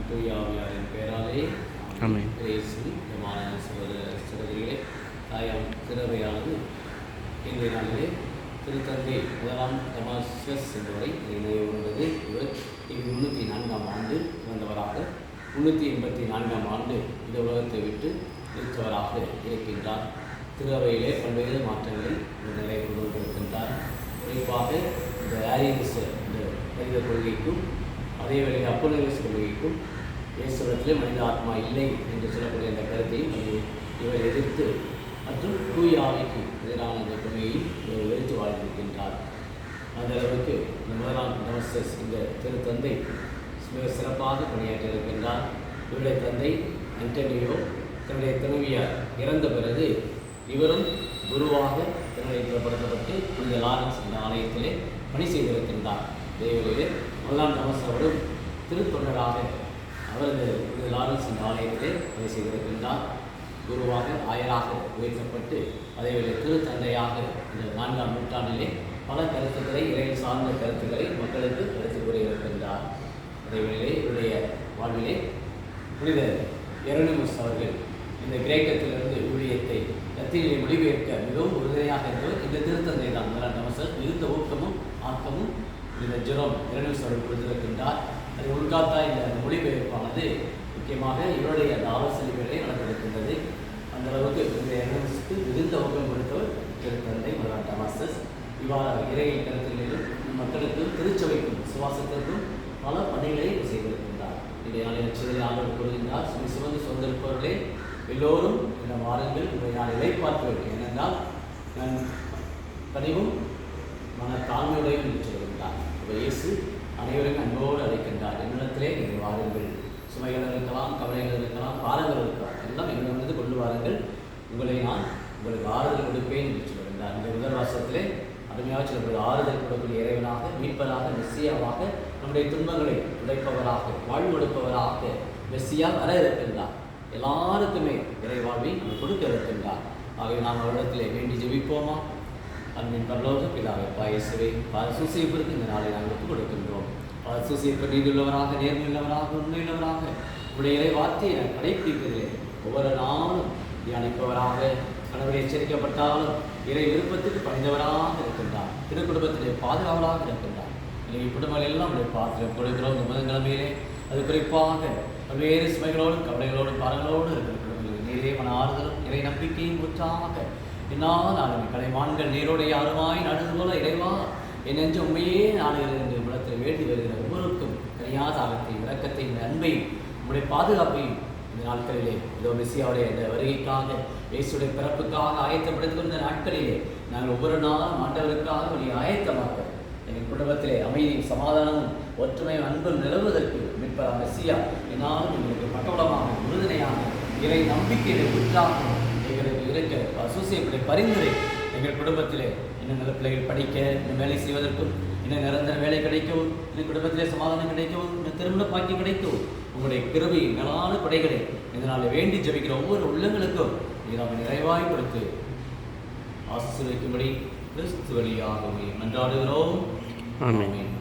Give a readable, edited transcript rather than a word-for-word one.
தூயாவியாரின் பெயராலே ஆமென். இயேசு சகோதரிகளே, தாயாம் திருவையானது இன்றைய நாளிலே திருத்தந்தை முதலாம் டமாஸ்கஸ் என்பவரை நினைவு கொண்டது. இவர் 304 ஆண்டு பிறந்தவராக 384 ஆண்டு இந்த உலகத்தை விட்டு இருந்தவராக இருக்கின்றார். திருவையிலே பல்வேறு மாற்றங்களை நிலை கொண்டு வந்திருக்கின்றார். குறிப்பாக இந்த ஆரியனிச இந்த மனித கொள்கைக்கும் அதே வேளையில் அப்போலோனியஸ் கொள்கைக்கும் இயேசுவிடத்திலே மனித ஆத்மா இல்லை என்று சொல்லக்கூடிய அந்த கருத்தையும் இவர் எதிர்த்து மற்றும் தூய ஆவிக்கு எதிரான அந்த கொள்கையையும் இவர் வெறுத்து வாழ்ந்திருக்கின்றார். அந்த அளவுக்கு இந்த முதலாம் டமாஸ்கஸ் இந்த திருத்தந்தை மிக சிறப்பாக பணியாற்றி இருக்கின்றார். இவருடைய தந்தை அன்டோனியோ தன்னுடைய துணைவியார் இறந்த பிறகு இவரும் குருவாக திருநிலைப்படுத்தப்பட்டு புனித லாரன்ஸ் இந்த ஆலயத்திலே பணி செய்திருக்கின்றார். தேவரையிலே முதலாம் டமாஸ்கஸ் அவரும் திருத்தொண்டராக அவர் இந்த புனித லாரன்ஸ் இந்த ஆலயத்திலே பணி செய்திருக்கின்றார். குருவாக ஆயராக உயர்த்தப்பட்டு அதேவேளை திருத்தந்தையாக இந்த 4ஆம் நூற்றாண்டிலே பல கருத்துக்களை இறையில் சார்ந்த கருத்துக்களை மக்களுக்கு எடுத்துக் கூறியிருக்கின்றார். அதேவேளை இவருடைய வாழ்விலே புனித எரோனிமஸ் அவர்கள் இந்த கிரேக்கத்திலிருந்து ஊழியத்தை லத்தீனிலே மொழிபெயர்க்க மிகவும் உறுதுணையாக இருந்தவர் இந்த திருத்தந்தை தான். முதலாம் டமாஸ்கஸ் மிகுந்த ஊக்கமும் ஆக்கமும் இந்த ஜெரோம் எரோனிமஸ் அவர்கள் கொடுத்திருக்கின்றார். அது உள்காத்தா இந்த மொழிபெயர்ப்பானது முக்கியமாக இவருடைய அந்த ஆலோசனைகளே நடந்திருக்கின்றது. அந்த அளவுக்கு இந்த எரோனிமஸுக்கு மிகுந்த ஊக்கம் கொடுத்தவர் திருத்தந்தை முதலாம் டமாஸ்கஸ். இவ்வாறு இறையில் கருத்துகளிலும் மக்களுக்கு திருச்சபைக்கும் சுவாசத்திற்கும் பல பணிகளை செய்திருக்கின்றார். இன்றைய நாளில் நட்சத்திர ஆண்டவர் கூறுகின்றார், சுமந்து சொந்திருப்பவர்களே எல்லோரும் இந்த வாரங்கள் இன்றைய நாள் இலைப்பாற்றுவது. ஏனென்றால் நான் பணிவும் மன தாழ்மையுடையும் என்று சொல்கின்றார். இயேசு அனைவரும் அன்போடு அழைக்கின்றார். என்னிடத்திலே நீங்கள் வாருங்கள், சுமைகள் இருக்கலாம், கவலைகள் இருக்கலாம், பாரங்கள் இருக்கலாம், எல்லாம் என்னிடமிருந்து கொண்டு வாருங்கள், உங்களை நான் உங்களுக்கு ஆறுதல் கொடுப்பேன் என்று சொல்கின்றார். இந்த முதல் வாசத்திலே அருமையாக சொல்லக்கூடிய ஆறுதல் கொடுக்கக்கூடிய இறைவனாக, மீட்பராக, மெஸ்ஸியாவாக, நம்முடைய துன்பங்களை உடைப்பவராக, வாழ்வு கொடுப்பவராக மெஸ்ஸியா வர இருக்கின்றார். எல்லாருக்குமே இறைவாழ்வை நம்ம கொடுக்க இருக்கின்றார். ஆகவே நாம் அவரிடத்திலே வேண்டி ஜெபிப்போமா? அன்பின் பரலோக பிதாவே, இயேசுவே சூசியப்பிற்கு இந்த நாளை நாங்கள் ஒப்புக் கொடுக்கின்றோம். சூசியப்ப நீதியுள்ளவராக, நேர்மையுள்ளவராக, உண்மையுள்ளவராக உடைய இறை வார்த்தையை நான் கடைப்பிடிப்பதிலே ஒவ்வொரு நாளும் தியானிப்பவராக, கணவரை எச்சரிக்கப்பட்டாலும் இறை விருப்பத்துக்கு பணிந்தவராக இருக்கின்றார். திருக்குடும்பத்திலே பாதுகாவலாக இருக்கின்றார். எனவே குடும்பங்கள் எல்லாம் உடைய பாத்திரம் கொடுக்கிறோம். இந்த புதன்கிழமையிலே அது குறிப்பாக பல்வேறு சுமைகளோடும் கவலைகளோடும் பாரங்களோடு இருக்கிற குடும்பங்கள் நீரே மன ஆறுதலும் இறை நம்பிக்கையும் உற்சாக என்னால் நாங்கள் கலைமான்கள் நீரோடு யாருமாய் நாடுது போல இறைவா என் நெஞ்ச உண்மையே நாடுகிறது என்று உள்ளத்தில் வேண்டி வருகிற ஒவ்வொருக்கும் தனியாத ஆகத்தையும் இரக்கத்தையும் அன்பையும் உங்களுடைய பாதுகாப்பையும் இந்த நாட்களிலே இதோ மெஸ்ஸியாவுடைய இந்த வருகைக்காக இயேசுடைய பிறப்புக்காக ஆயத்தப்படுத்திக் கொண்ட நாட்களிலே நாங்கள் ஒவ்வொரு நாளும் ஆண்டவருக்காக ஒரு ஆயத்தமாக எங்கள் குடும்பத்திலே அமைதியும் சமாதானமும் ஒற்றுமையும் அன்பும் நிலவுவதற்கு மீட்பரா மெஸ்ஸியா என்னாலும் எங்களுக்கு பக்கவளமாக உறுதுணையாக இறை நம்பிக்கையை உற்றாக எங்களுக்கு இருக்க அசோசியேட் பரிந்துரை எங்கள் குடும்பத்திலே இன்னும் நல்ல பிள்ளைகள் படிக்க, இன்னும் வேலை செய்வதற்கும், இன்னும் நிரந்தர வேலை கிடைக்கவும், இன்னும் குடும்பத்திலே சமாதானம் கிடைக்கவும், இன்னும் திருமண பாக்கி கிடைக்கவும் உங்களுடைய கிருபை மேலான கொடைகளை இதனால் வேண்டி ஜெபிக்கிற ஒவ்வொரு உள்ளங்களுக்கும் நாம் நிறைவாய் கொடுத்து ஆசீர்வதிக்கும்படி கிறிஸ்து வழியாகவே மன்றாடுகிறோம். ஆமென்.